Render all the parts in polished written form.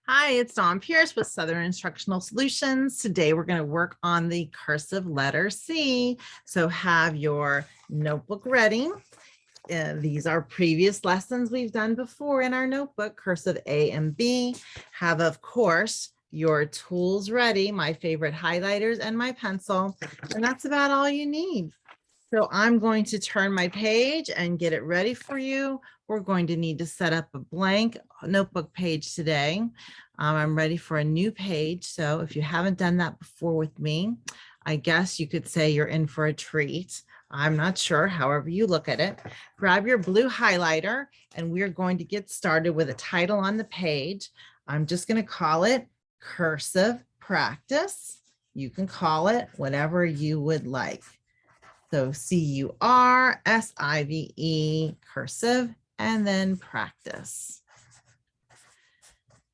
Hi, it's Dawn Pearce with Southern Instructional Solutions. Today we're going to work on the cursive letter C. So have your notebook ready. These are previous lessons we've done before in our notebook, cursive A and B. Have, of course, your tools ready, my favorite highlighters and my pencil. And that's about all you need. So I'm going to turn my page and get it ready for you. We're going to need to set up a blank notebook page today. I'm ready for a new page. So if you haven't done that before with me, I guess you could say you're in for a treat. I'm not sure, however you look at it. Grab your blue highlighter and we're going to get started with a title on the page. I'm just going to call it Cursive Practice. You can call it whatever you would like. So CURSIVE, cursive, and then practice.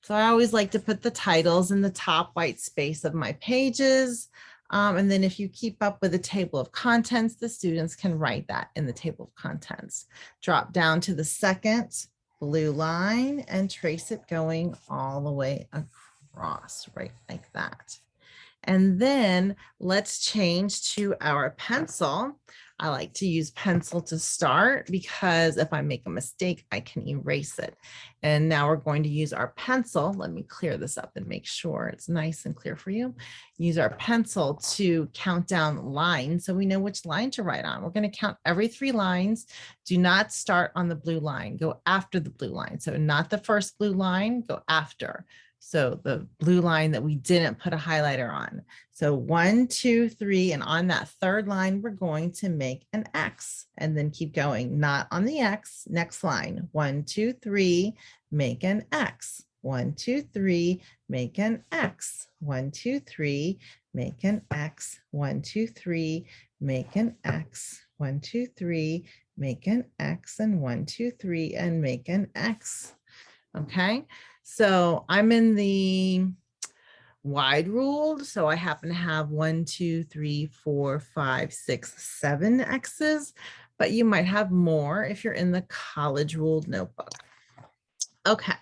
So I always like to put the titles in the top white space of my pages. And then if you keep up with the table of contents, the students can write that in the table of contents. Drop down to the second blue line and trace it going all the way across, right like that. And then let's change to our pencil. I like to use pencil to start because if I make a mistake, I can erase it. And now we're going to use our pencil. Let me clear this up and make sure it's nice and clear for you. Use our pencil to count down lines so we know which line to write on. We're going to count every 3 lines. Do not start on the blue line. Go after the blue line. So not the first blue line, go after. So the blue line that we didn't put a highlighter on. So 1, 2, 3, and on that third line, we're going to make an X and then keep going, not on the X, next line. 1, 2, 3, make an X. 1, 2, 3, make an X. 1, 2, 3, make an X. 1, 2, 3, make an X. 1, 2, 3, make an X, and 1, 2, 3, and make an X. Okay. So I'm in the wide ruled. So I happen to have 1, 2, 3, 4, 5, 6, 7 X's, but you might have more if you're in the college ruled notebook. Okay.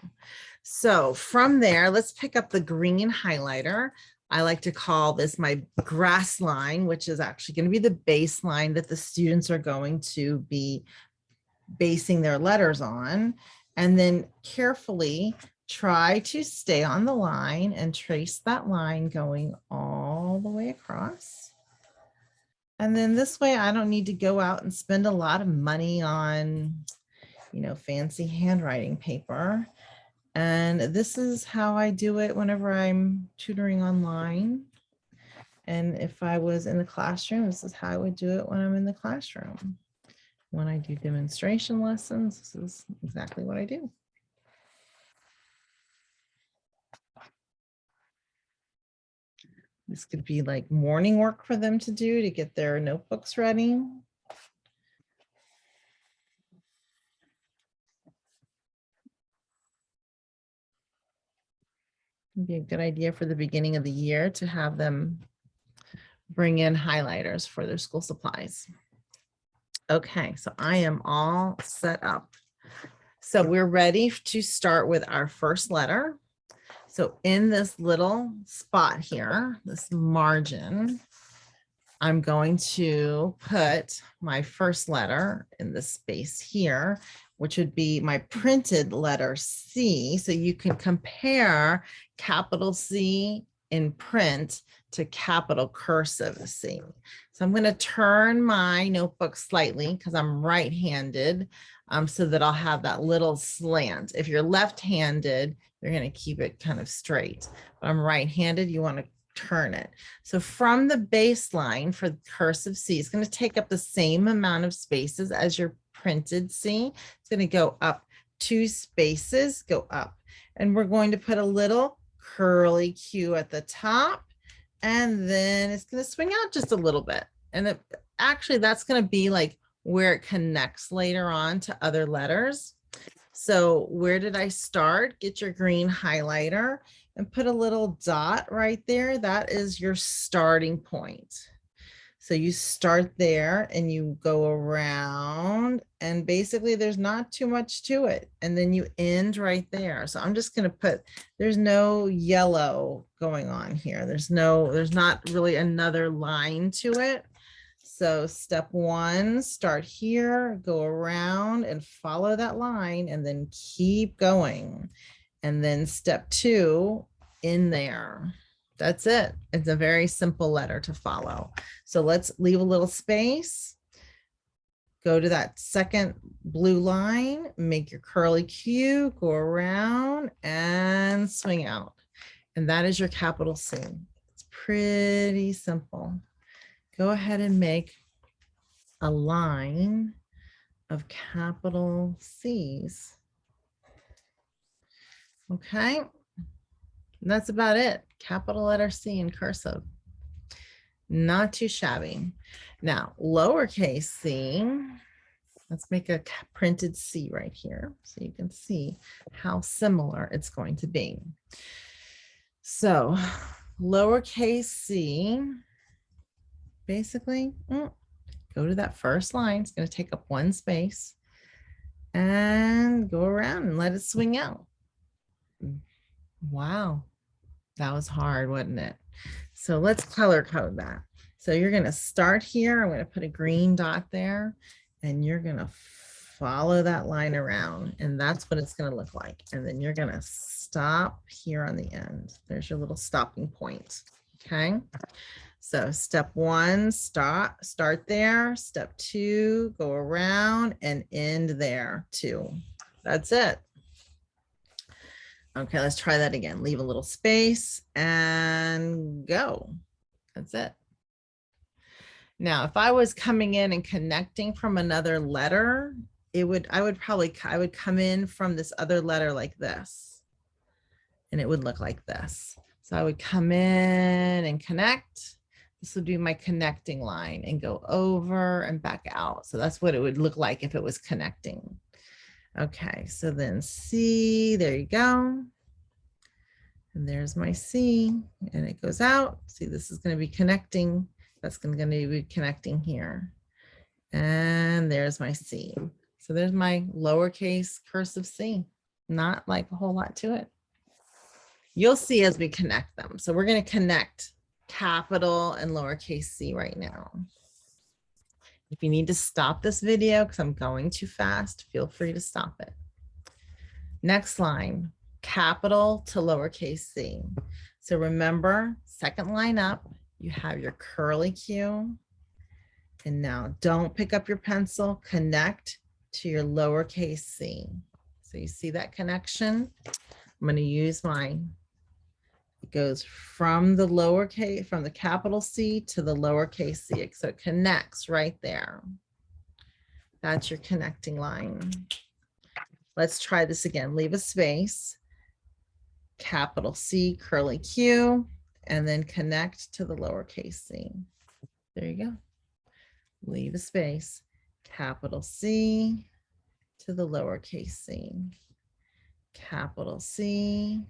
So from there, let's pick up the green highlighter. I like to call this my grass line, which is actually going to be the baseline that the students are going to be basing their letters on. And then carefully try to stay on the line and trace that line going all the way across. And then this way, I don't need to go out and spend a lot of money on, fancy handwriting paper. And this is how I do it whenever I'm tutoring online. And if I was in the classroom, this is how I would do it when I'm in the classroom. When I do demonstration lessons, this is exactly what I do. This could be like morning work for them to do to get their notebooks ready. It'd be a good idea for the beginning of the year to have them bring in highlighters for their school supplies. Okay, so I am all set up. So we're ready to start with our first letter. So in this little spot here, this margin, I'm going to put my first letter in the space here, which would be my printed letter C. So you can compare capital C in print to capital cursive C. So I'm going to turn my notebook slightly because I'm right-handed, so that I'll have that little slant. If you're left-handed, you're going to keep it kind of straight. But I'm right-handed, you want to turn it. So from the baseline for cursive C, it's going to take up the same amount of spaces as your printed C. It's going to go up 2 spaces, go up. And we're going to put a little curly Q at the top. And then it's going to swing out just a little bit. And actually, that's going to be like where it connects later on to other letters. So where did I start? Get your green highlighter and put a little dot right there. That is your starting point. So you start there and you go around, and basically there's not too much to it. And then you end right there. So I'm just going to put, there's no yellow going on here. There's not really another line to it. So step one, start here, go around and follow that line and then keep going. And then step two, in there. That's it. It's a very simple letter to follow. So let's leave a little space. Go to that second blue line, make your curly Q, go around and swing out. And that is your capital C. It's pretty simple. Go ahead and make a line of capital C's. Okay. And that's about it. Capital letter C in cursive. Not too shabby. Now, lowercase c, let's make a printed C right here so you can see how similar it's going to be. So lowercase c, basically, go to that first line. It's going to take up one space and go around and let it swing out. Wow, that was hard, wasn't it? So let's color code that. So you're going to start here. I'm going to put a green dot there, and you're going to follow that line around, and that's what it's going to look like. And then you're going to stop here on the end. There's your little stopping point. Okay. So step one, start there. Step two, go around and end there too. That's it. Okay, let's try that again. Leave a little space and go. That's it. Now, if I was coming in and connecting from another letter, I would come in from this other letter like this, and it would look like this. So I would come in and connect. This would be my connecting line and go over and back out. So that's what it would look like if it was connecting. Okay, so then C, there you go. And there's my C, and it goes out. See, this is going to be connecting. That's going to be connecting here. And there's my C. So there's my lowercase cursive C. Not like a whole lot to it. You'll see as we connect them. So we're going to connect capital and lowercase c right now. If you need to stop this video because I'm going too fast, feel free to stop it. Next line, capital to lowercase c. So remember, second line up, you have your curly Q. And now don't pick up your pencil, connect to your lowercase c. So you see that connection? I'm going to use mine. It goes from the lowercase, from the capital C to the lowercase c. So it connects right there. That's your connecting line. Let's try this again. Leave a space, capital C, curly Q, and then connect to the lowercase c. There you go. Leave a space, capital C to the lowercase c, capital C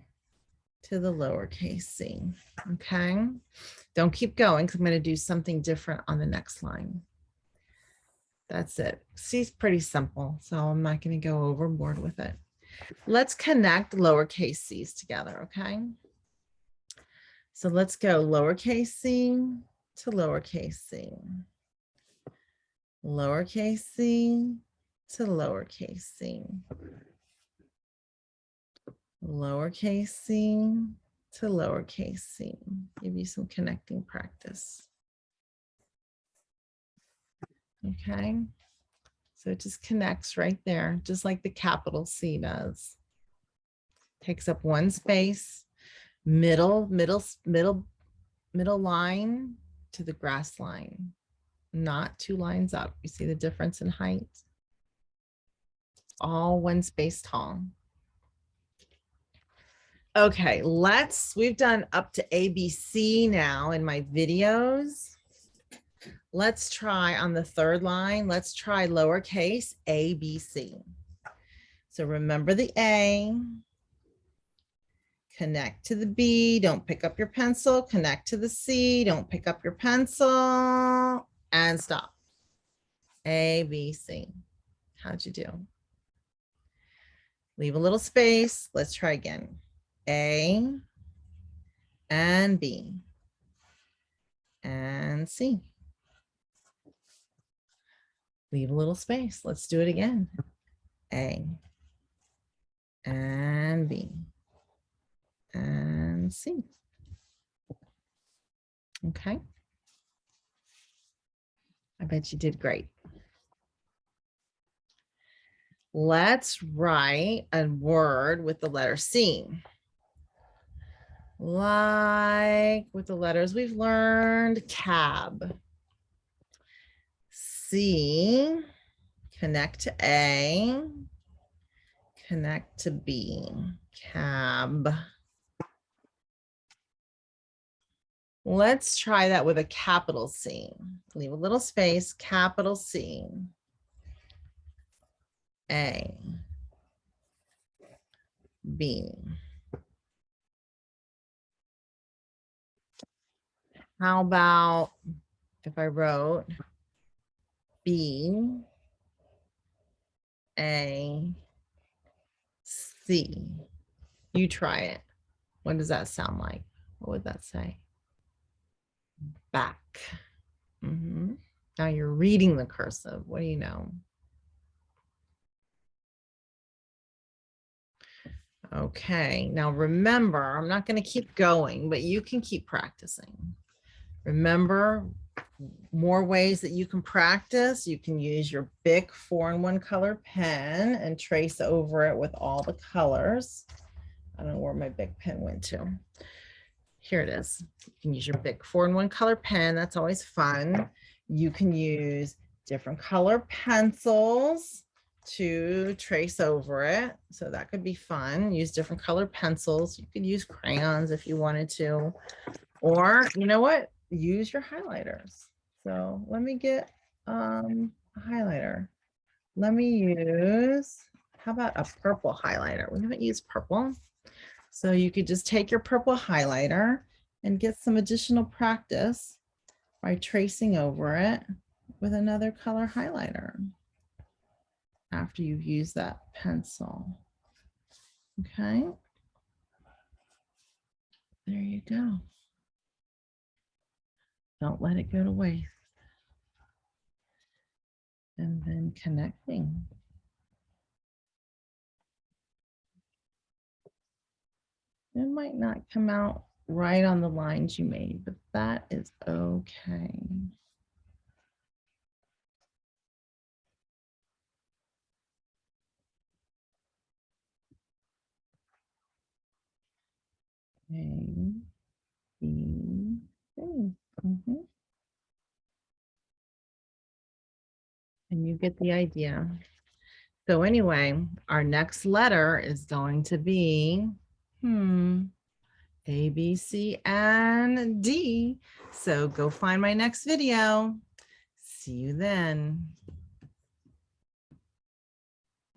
to the lowercase c. Okay. Don't keep going because I'm going to do something different on the next line. That's it. C is pretty simple, so I'm not going to go overboard with it. Let's connect lowercase c's together. Okay. So let's go lowercase c to lowercase c, lowercase c to lowercase c, lowercase c to lowercase c. Give you some connecting practice. Okay, so it just connects right there, just like the capital C does. Takes up one space, middle line to the grass line, not two lines up. You see the difference in height? All one space tall. Okay, we've done up to ABC now in my videos. Let's try on the third line, let's try lowercase ABC. So remember the A, connect to the B, don't pick up your pencil, connect to the C, don't pick up your pencil, and stop. A, B, C. How'd you do? Leave a little space. Let's try again. A and B and C. Leave a little space. Let's do it again. A and B and C. Okay. I bet you did great. Let's write a word with the letter C. Like with the letters we've learned, cab. C, connect to A, connect to B, cab. Let's try that with a capital C. Leave a little space, capital C, A, B. How about if I wrote B, A, C? You try it. What does that sound like? What would that say? Back. Now you're reading the cursive. What do you know? Okay, now remember, I'm not going to keep going, but you can keep practicing. Remember, more ways that you can practice. You can use your Bic 4-in-1 color pen and trace over it with all the colors. I don't know where my Bic pen went to. Here it is. You can use your Bic 4-in-1 color pen. That's always fun. You can use different color pencils to trace over it. So that could be fun. Use different color pencils. You could use crayons if you wanted to. Or, you know what? Use your highlighters. So let me get a highlighter. Let me use, how about a purple highlighter? We haven't used purple. So you could just take your purple highlighter and get some additional practice by tracing over it with another color highlighter after you've used that pencil. Okay. There you go. Don't let it go to waste. And then connecting. It might not come out right on the lines you made, but that is okay. A, B, C. And you get the idea. So anyway, our next letter is going to be A, B, C, and D. So go find my next video. See you then.